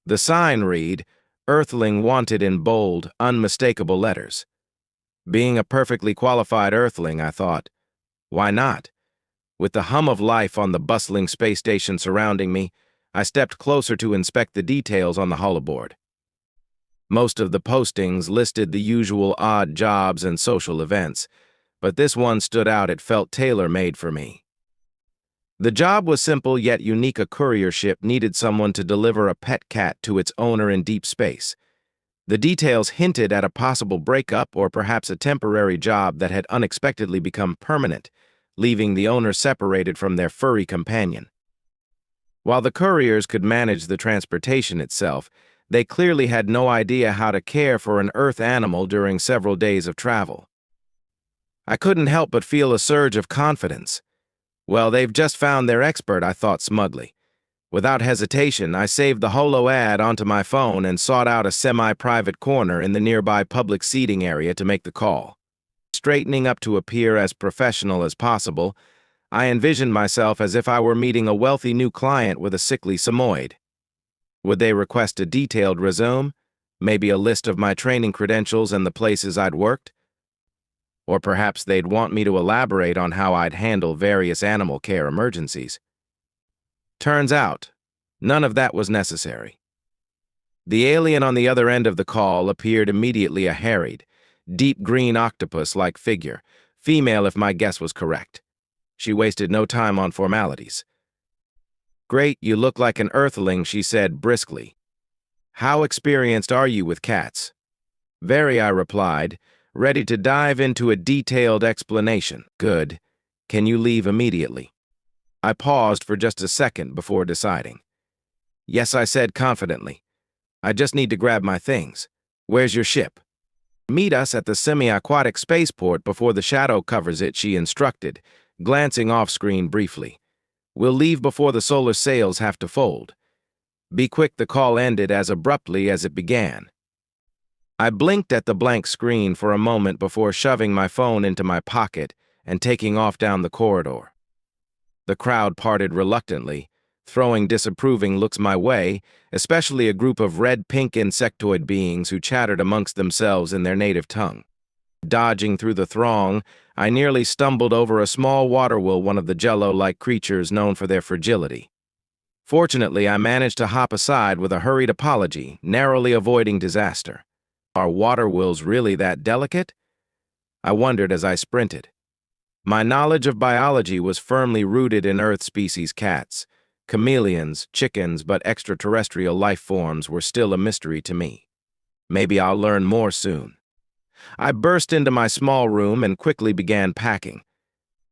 The sign read, "Earthling wanted," in bold, unmistakable letters. Being a perfectly qualified Earthling, I thought, why not? With the hum of life on the bustling space station surrounding me, I stepped closer to inspect the details on the holoboard. Most of the postings listed the usual odd jobs and social events, but this one stood out. It felt tailor-made for me. The job was simple yet unique. A courier ship needed someone to deliver a pet cat to its owner in deep space. The details hinted at a possible breakup or perhaps a temporary job that had unexpectedly become permanent, leaving the owner separated from their furry companion. While the couriers could manage the transportation itself, they clearly had no idea how to care for an Earth animal during several days of travel. I couldn't help but feel a surge of confidence. Well, they've just found their expert, I thought smugly. Without hesitation, I saved the holo ad onto my phone and sought out a semi-private corner in the nearby public seating area to make the call. Straightening up to appear as professional as possible, I envisioned myself as if I were meeting a wealthy new client with a sickly Samoyed. Would they request a detailed resume, maybe a list of my training credentials and the places I'd worked? Or perhaps they'd want me to elaborate on how I'd handle various animal care emergencies. Turns out, none of that was necessary. The alien on the other end of the call appeared immediately, a harried, deep green octopus-like figure, female if my guess was correct. She wasted no time on formalities. "Great, you look like an Earthling," she said briskly. "How experienced are you with cats?" "Very," I replied, ready to dive into a detailed explanation. "Good. Can you leave immediately?" I paused for just a second before deciding. "Yes," I said confidently. "I just need to grab my things. Where's your ship?" "Meet us at the semi-aquatic spaceport before the shadow covers it," she instructed, glancing off-screen briefly. "We'll leave before the solar sails have to fold." Be quick. The call ended as abruptly as it began. I blinked at the blank screen for a moment before shoving my phone into my pocket and taking off down the corridor. The crowd parted reluctantly, throwing disapproving looks my way, especially a group of red-pink insectoid beings who chattered amongst themselves in their native tongue. Dodging through the throng, I nearly stumbled over a small waterwheel, one of the jello-like creatures known for their fragility. Fortunately, I managed to hop aside with a hurried apology, narrowly avoiding disaster. Are waterwheels really that delicate? I wondered as I sprinted. My knowledge of biology was firmly rooted in Earth species cats. Chameleons, chickens, but extraterrestrial life forms were still a mystery to me. Maybe I'll learn more soon. I burst into my small room and quickly began packing.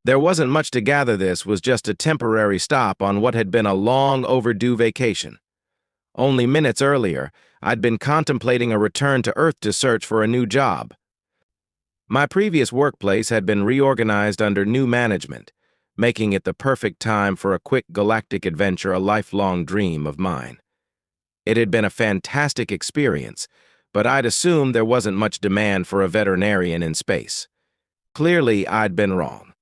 There wasn't much to gather. This was just a temporary stop on what had been a long overdue vacation. Only minutes earlier, I'd been contemplating a return to Earth to search for a new job. My previous workplace had been reorganized under new management, making it the perfect time for a quick galactic adventure, a lifelong dream of mine. It had been a fantastic experience, but I'd assumed there wasn't much demand for a veterinarian in space. Clearly, I'd been wrong.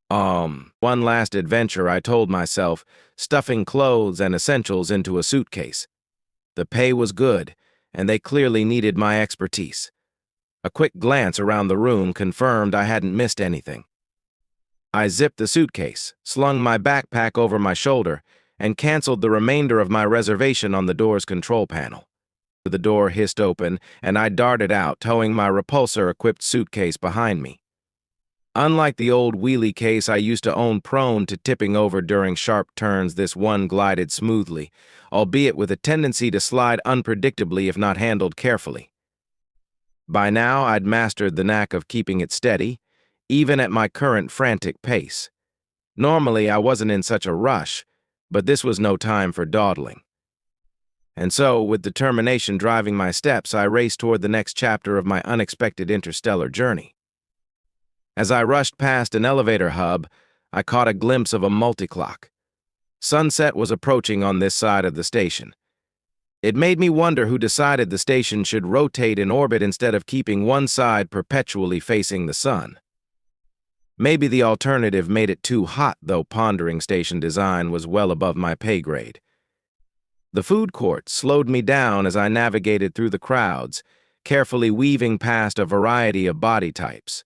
One last adventure, I told myself, stuffing clothes and essentials into a suitcase. The pay was good, and they clearly needed my expertise. A quick glance around the room confirmed I hadn't missed anything. I zipped the suitcase, slung my backpack over my shoulder, and canceled the remainder of my reservation on the door's control panel. The door hissed open, and I darted out, towing my repulsor-equipped suitcase behind me. Unlike the old wheelie case I used to own, prone to tipping over during sharp turns, this one glided smoothly, albeit with a tendency to slide unpredictably if not handled carefully. By now, I'd mastered the knack of keeping it steady, even at my current frantic pace. Normally, I wasn't in such a rush, but this was no time for dawdling. And so, with determination driving my steps, I raced toward the next chapter of my unexpected interstellar journey. As I rushed past an elevator hub, I caught a glimpse of a multi-clock. Sunset was approaching on this side of the station. It made me wonder who decided the station should rotate in orbit instead of keeping one side perpetually facing the sun. Maybe the alternative made it too hot, though pondering station design was well above my pay grade. The food court slowed me down as I navigated through the crowds, carefully weaving past a variety of body types.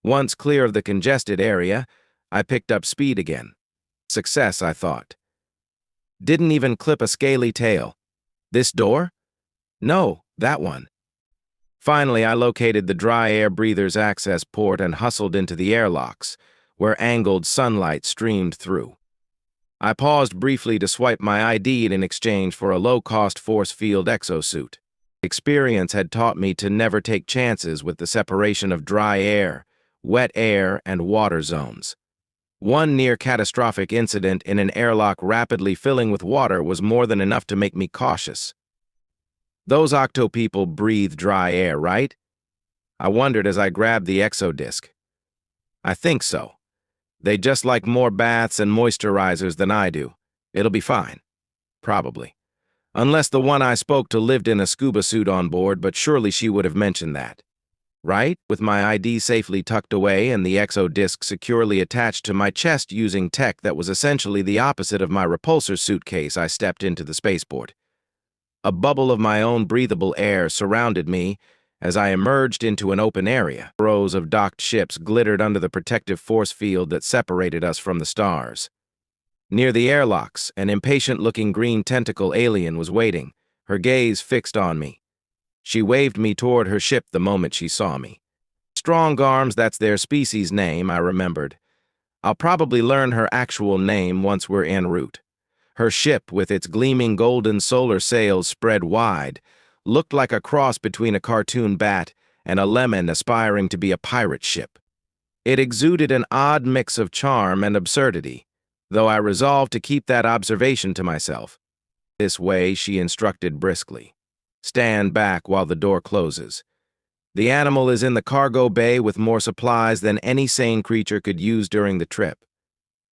Once clear of the congested area, I picked up speed again. Success, I thought. Didn't even clip a scaly tail. This door? No, that one. Finally, I located the dry air breather's access port and hustled into the airlocks, where angled sunlight streamed through. I paused briefly to swipe my ID in exchange for a low-cost force field exosuit. Experience had taught me to never take chances with the separation of dry air, wet air, and water zones. One near-catastrophic incident in an airlock rapidly filling with water was more than enough to make me cautious. Those octo-people breathe dry air, right? I wondered as I grabbed the exodisc. I think so. They just like more baths and moisturizers than I do. It'll be fine. Probably. Unless the one I spoke to lived in a scuba suit on board, but surely she would have mentioned that. Right? With my ID safely tucked away and the exodisc securely attached to my chest using tech that was essentially the opposite of my repulsor suitcase, I stepped into the spaceport. A bubble of my own breathable air surrounded me as I emerged into an open area. Rows of docked ships glittered under the protective force field that separated us from the stars. Near the airlocks, an impatient-looking green tentacle alien was waiting, her gaze fixed on me. She waved me toward her ship the moment she saw me. Strong arms, that's their species name, I remembered. I'll probably learn her actual name once we're en route. Her ship, with its gleaming golden solar sails spread wide, looked like a cross between a cartoon bat and a lemon aspiring to be a pirate ship. It exuded an odd mix of charm and absurdity, though I resolved to keep that observation to myself. This way, she instructed briskly. Stand back while the door closes. The animal is in the cargo bay with more supplies than any sane creature could use during the trip.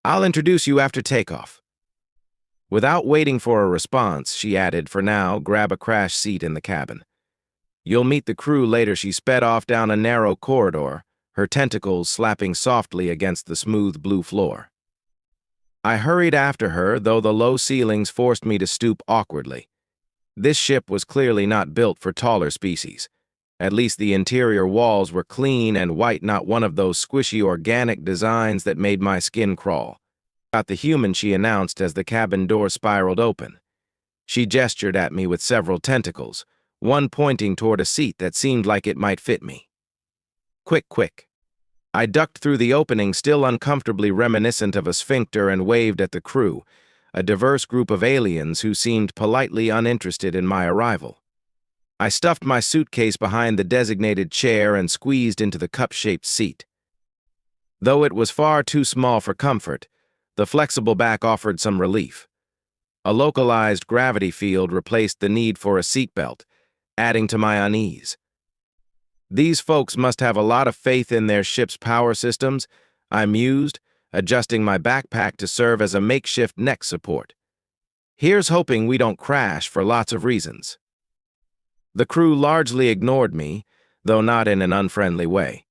I'll introduce you after takeoff. Without waiting for a response, she added, for now, grab a crash seat in the cabin. You'll meet the crew later. She sped off down a narrow corridor, her tentacles slapping softly against the smooth blue floor. I hurried after her, though the low ceilings forced me to stoop awkwardly. This ship was clearly not built for taller species. At least the interior walls were clean and white, not one of those squishy organic designs that made my skin crawl. Got the human, she announced as the cabin door spiraled open. She gestured at me with several tentacles, one pointing toward a seat that seemed like it might fit me. Quick. I ducked through the opening, still uncomfortably reminiscent of a sphincter, and waved at the crew, a diverse group of aliens who seemed politely uninterested in my arrival. I stuffed my suitcase behind the designated chair and squeezed into the cup-shaped seat. Though it was far too small for comfort, the flexible back offered some relief. A localized gravity field replaced the need for a seatbelt, adding to my unease. These folks must have a lot of faith in their ship's power systems, I mused, adjusting my backpack to serve as a makeshift neck support. Here's hoping we don't crash for lots of reasons. The crew largely ignored me, though not in an unfriendly way.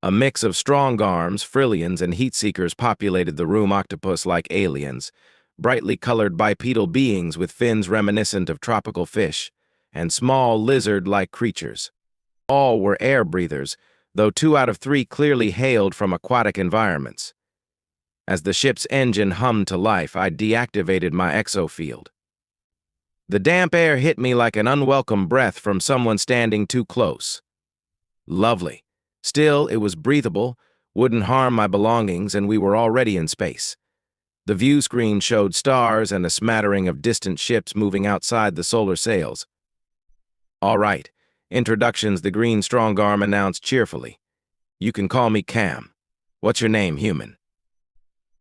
A mix of strong arms, Frillians, and heat-seekers populated the room, octopus-like aliens, brightly colored bipedal beings with fins reminiscent of tropical fish, and small lizard-like creatures. All were air breathers, though 2 out of 3 clearly hailed from aquatic environments. As the ship's engine hummed to life, I deactivated my exofield. The damp air hit me like an unwelcome breath from someone standing too close. Lovely. Still, it was breathable, wouldn't harm my belongings, and we were already in space. The view screen showed stars and a smattering of distant ships moving outside the solar sails. All right. Introductions, the green strong arm announced cheerfully. You can call me Cam. What's your name, human?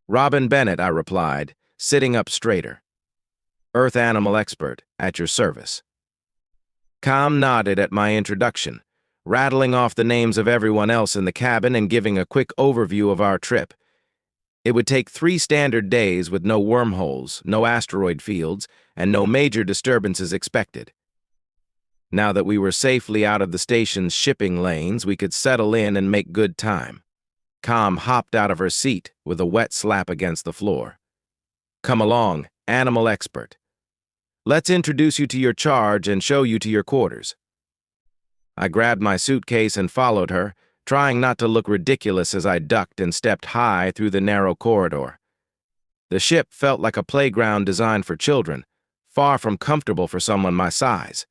Robin Bennett, I replied, sitting up straighter. Earth animal expert, at your service. Cam nodded at my introduction, rattling off the names of everyone else in the cabin and giving a quick overview of our trip. It would take 3 standard days with no wormholes, no asteroid fields, and no major disturbances expected. Now that we were safely out of the station's shipping lanes, we could settle in and make good time. Cam hopped out of her seat with a wet slap against the floor. Come along, animal expert. Let's introduce you to your charge and show you to your quarters. I grabbed my suitcase and followed her, trying not to look ridiculous as I ducked and stepped high through the narrow corridor. The ship felt like a playground designed for children, far from comfortable for someone my size.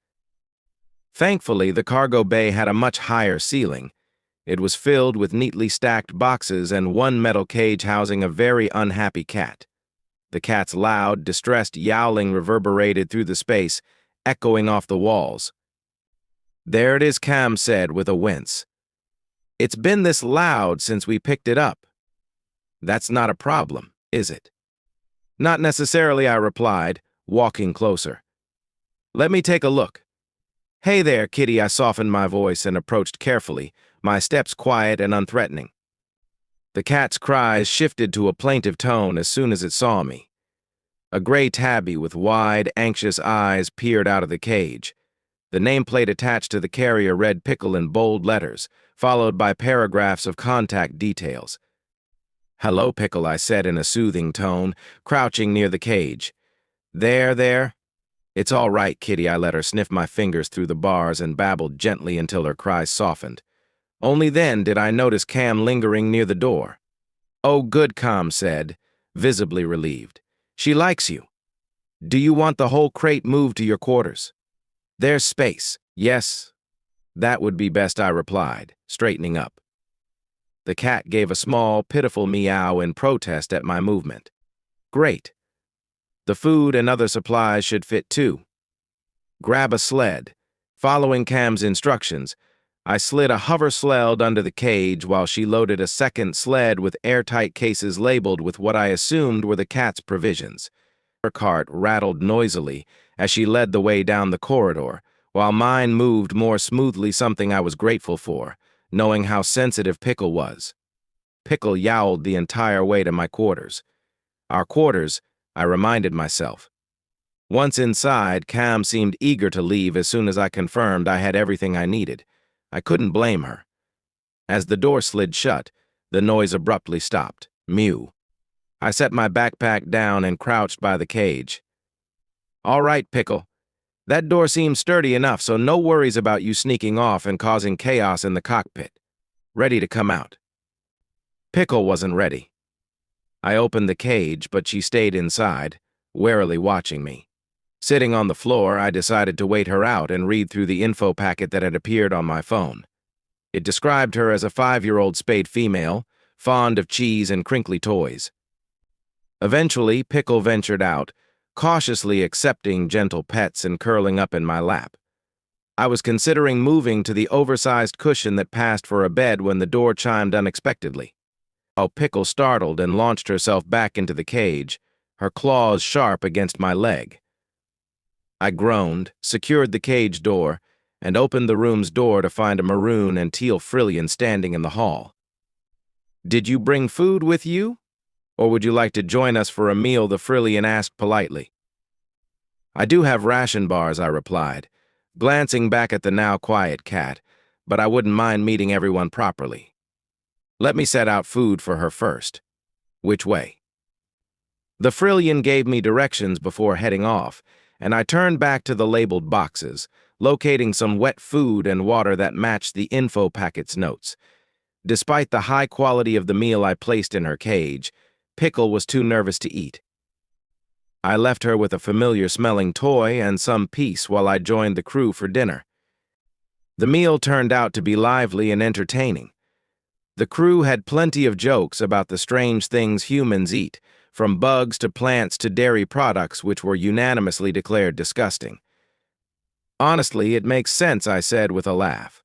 Thankfully, the cargo bay had a much higher ceiling. It was filled with neatly stacked boxes and one metal cage housing a very unhappy cat. The cat's loud, distressed yowling reverberated through the space, echoing off the walls. "There it is," Cam said with a wince. "It's been this loud since we picked it up." "That's not a problem, is it?" "Not necessarily," I replied, walking closer. "Let me take a look." "Hey there, kitty," I softened my voice and approached carefully, my steps quiet and unthreatening. The cat's cries shifted to a plaintive tone as soon as it saw me. A gray tabby with wide, anxious eyes peered out of the cage. The nameplate attached to the carrier read Pickle in bold letters, followed by paragraphs of contact details. "Hello, Pickle," I said in a soothing tone, crouching near the cage. There. "It's all right, kitty," I let her sniff my fingers through the bars and babbled gently until her cries softened. Only then did I notice Cam lingering near the door. "Oh, good," Cam said, visibly relieved. "She likes you. Do you want the whole crate moved to your quarters?" "There's space." "Yes, that would be best," I replied, straightening up. The cat gave a small, pitiful meow in protest at my movement. "Great. The food and other supplies should fit too. Grab a sled." Following Cam's instructions, I slid a hover sled under the cage while she loaded a second sled with airtight cases labeled with what I assumed were the cat's provisions. Her cart rattled noisily as she led the way down the corridor, while mine moved more smoothly, something I was grateful for, knowing how sensitive Pickle was. Pickle yowled the entire way to my quarters. Our quarters, I reminded myself. Once inside, Cam seemed eager to leave as soon as I confirmed I had everything I needed. I couldn't blame her. As the door slid shut, the noise abruptly stopped. Mew. I set my backpack down and crouched by the cage. "All right, Pickle. That door seems sturdy enough, so no worries about you sneaking off and causing chaos in the cockpit. Ready to come out." Pickle wasn't ready. I opened the cage, but she stayed inside, warily watching me. Sitting on the floor, I decided to wait her out and read through the info packet that had appeared on my phone. It described her as a 5-year-old spayed female, fond of cheese and crinkly toys. Eventually, Pickle ventured out, cautiously accepting gentle pets and curling up in my lap. I was considering moving to the oversized cushion that passed for a bed when the door chimed unexpectedly. Pickle startled and launched herself back into the cage, her claws sharp against my leg. I groaned, secured the cage door, and opened the room's door to find a maroon and teal Frillian standing in the hall. "Did you bring food with you? Or would you like to join us for a meal?" the Frillian asked politely. "I do have ration bars," I replied, glancing back at the now quiet cat, "but I wouldn't mind meeting everyone properly. Let me set out food for her first." "Which way?" The Frillian gave me directions before heading off, and I turned back to the labeled boxes, locating some wet food and water that matched the info packet's notes. Despite the high quality of the meal I placed in her cage, Pickle was too nervous to eat. I left her with a familiar-smelling toy and some peace while I joined the crew for dinner. The meal turned out to be lively and entertaining. The crew had plenty of jokes about the strange things humans eat, from bugs to plants to dairy products, which were unanimously declared disgusting. "Honestly, it makes sense," I said with a laugh.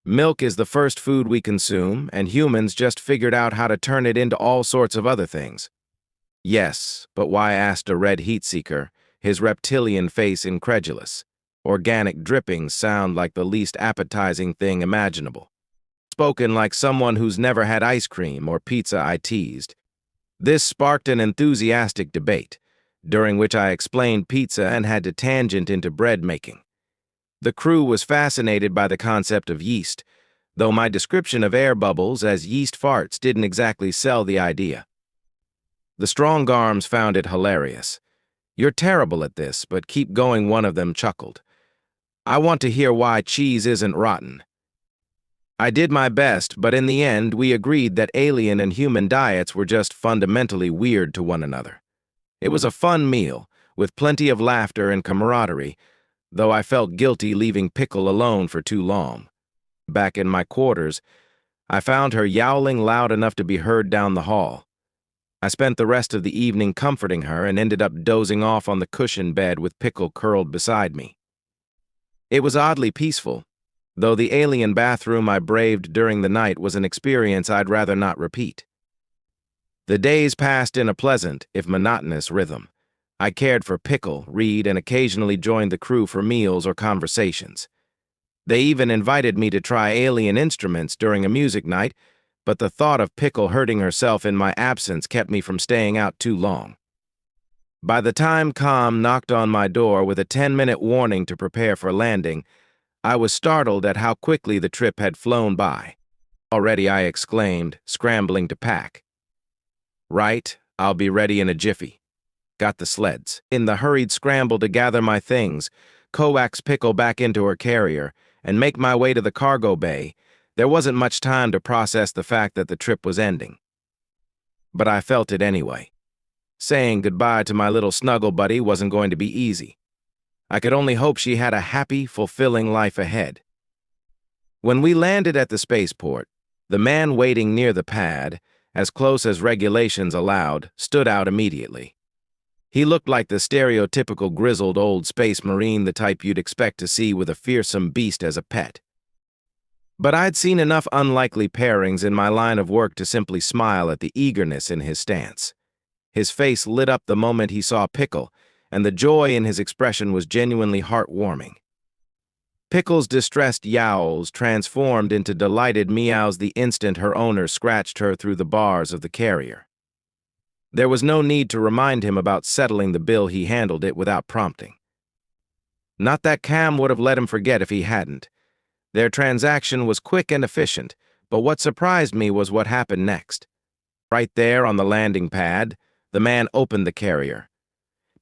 "Milk is the first food we consume, and humans just figured out how to turn it into all sorts of other things." "Yes, but why?" asked a red heat seeker, his reptilian face incredulous. "Organic drippings sound like the least appetizing thing imaginable." Spoken like someone who's never had ice cream or pizza, I teased. This sparked an enthusiastic debate, during which I explained pizza and had to tangent into bread making. The crew was fascinated by the concept of yeast, though my description of air bubbles as yeast farts didn't exactly sell the idea. The Strongarms found it hilarious. "You're terrible at this, but keep going," one of them chuckled. "I want to hear why cheese isn't rotten." I did my best, but in the end, we agreed that alien and human diets were just fundamentally weird to one another. It was a fun meal, with plenty of laughter and camaraderie, though I felt guilty leaving Pickle alone for too long. Back in my quarters, I found her yowling loud enough to be heard down the hall. I spent the rest of the evening comforting her and ended up dozing off on the cushioned bed with Pickle curled beside me. It was oddly peaceful, though the alien bathroom I braved during the night was an experience I'd rather not repeat. The days passed in a pleasant, if monotonous, rhythm. I cared for Pickle, Reed, and occasionally joined the crew for meals or conversations. They even invited me to try alien instruments during a music night, but the thought of Pickle hurting herself in my absence kept me from staying out too long. By the time Com knocked on my door with a 10-minute warning to prepare for landing, I was startled at how quickly the trip had flown by. "Already," I exclaimed, scrambling to pack. "Right, I'll be ready in a jiffy." Got the sleds. In the hurried scramble to gather my things, coax Pickle back into her carrier, and make my way to the cargo bay, there wasn't much time to process the fact that the trip was ending. But I felt it anyway. Saying goodbye to my little snuggle buddy wasn't going to be easy. I could only hope she had a happy, fulfilling life ahead. When we landed at the spaceport, the man waiting near the pad, as close as regulations allowed, stood out immediately. He looked like the stereotypical grizzled old space marine, the type you'd expect to see with a fearsome beast as a pet. But I'd seen enough unlikely pairings in my line of work to simply smile at the eagerness in his stance. His face lit up the moment he saw Pickle, and the joy in his expression was genuinely heartwarming. Pickle's distressed yowls transformed into delighted meows the instant her owner scratched her through the bars of the carrier. There was no need to remind him about settling the bill. He handled it without prompting. Not that Cam would have let him forget if he hadn't. Their transaction was quick and efficient, but what surprised me was what happened next. Right there on the landing pad, the man opened the carrier.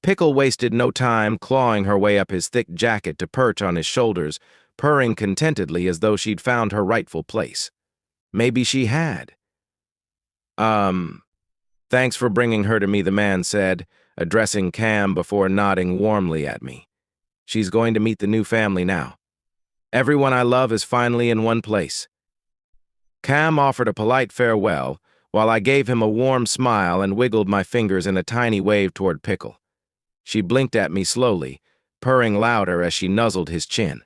Pickle wasted no time clawing her way up his thick jacket to perch on his shoulders, purring contentedly as though she'd found her rightful place. Maybe she had. Thanks for bringing her to me," the man said, addressing Cam before nodding warmly at me. "She's going to meet the new family now. Everyone I love is finally in one place." Cam offered a polite farewell, while I gave him a warm smile and wiggled my fingers in a tiny wave toward Pickle. She blinked at me slowly, purring louder as she nuzzled his chin.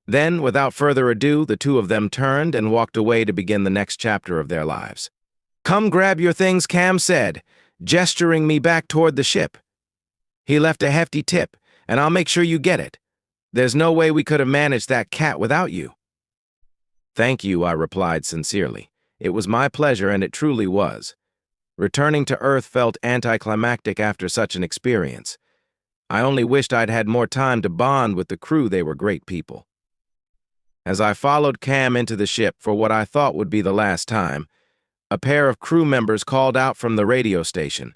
Then, without further ado, the two of them turned and walked away to begin the next chapter of their lives. "Come grab your things," Cam said, gesturing me back toward the ship. "He left a hefty tip, and I'll make sure you get it. There's no way we could have managed that cat without you." "Thank you," I replied sincerely. It was my pleasure, and it truly was. Returning to Earth felt anticlimactic after such an experience. I only wished I'd had more time to bond with the crew. They were great people. As I followed Cam into the ship for what I thought would be the last time, a pair of crew members called out from the radio station.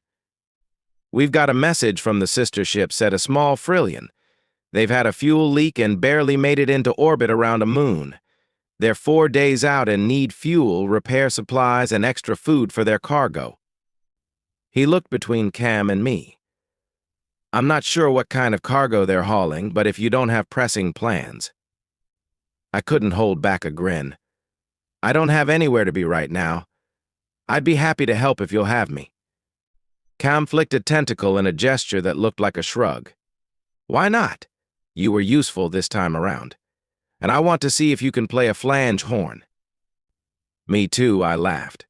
"We've got a message from the sister ship," said a small Frillian. "They've had a fuel leak and barely made it into orbit around a moon. They're 4 days out and need fuel, repair supplies, and extra food for their cargo." He looked between Cam and me. "I'm not sure what kind of cargo they're hauling, but if you don't have pressing plans." I couldn't hold back a grin. "I don't have anywhere to be right now. I'd be happy to help if you'll have me." Cam flicked a tentacle in a gesture that looked like a shrug. "Why not? You were useful this time around. And I want to see if you can play a flange horn." "Me too," I laughed.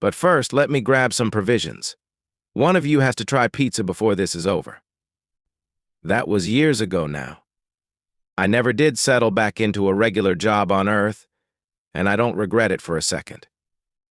"But first, let me grab some provisions. One of you has to try pizza before this is over." That was years ago now. I never did settle back into a regular job on Earth, and I don't regret it for a second.